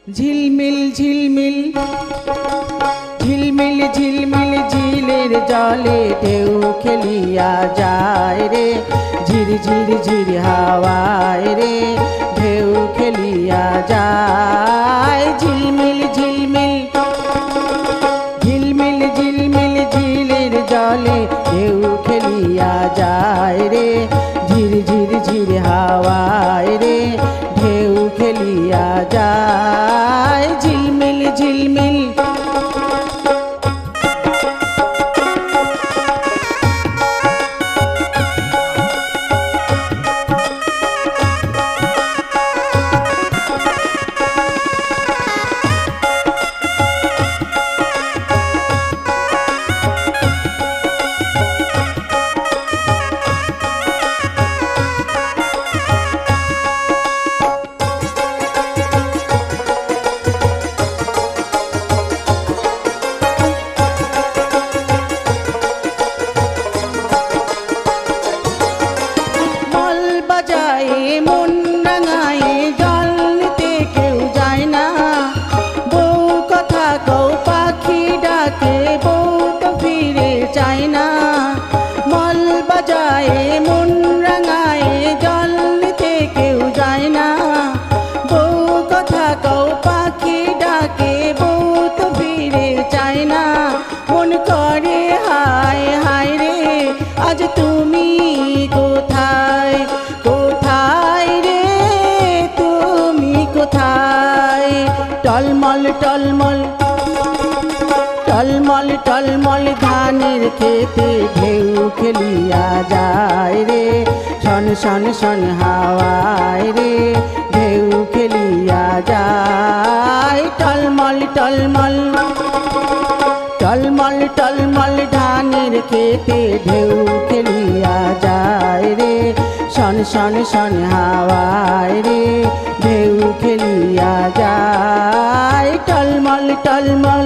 ঝিলমিল ঝিলমিল ঝিলমিল ঝিলমিল ঝিলের জলে ঢেউ খেলিয়া যায় রে, ঝির ঝির ঝির হাওয়ায় রে ঢেউ খেলিয়া যায়। ঝিলমিল ঝিলমিল ঝিলমিল ঝিলমিল ঝিলের জলে ঢেউ খেলিয়া যায় রে, ঝির ঝির ঝির হাওয়ায় রে ঢেউ খেলিয়া যায়। ঝিলমিল ঝিলমিল মন রাঙায় জল নিতে কেউ যায় না, বউ কথা কও পাখি ডাকে বউ তো ফিরে চায় না। মল বাজায় মন রাঙায় জল নিতে কেউ যায় না, বউ কথা কও পাখি ডাকে বউ তো ফিরে চায় না। মন করে হায় হায় রে আজ তুমি কোথায়, কোথায় রে তুমি কোথায়। টলমল টলমল টলমল টলমল ধানের খেতে ঢেউ খেলিয়া যায় রে, শন শন শন হাওয়ায় রে ঢেউ খেলিয়া যায়। টলমল টলমল টলমল টলমল ধানের খেতে ঢেউ খেলিয়া যায় রে, শন শন শন হাওয়ায় রে ঢেউ খেলিয়া যায়। টলমল টলমল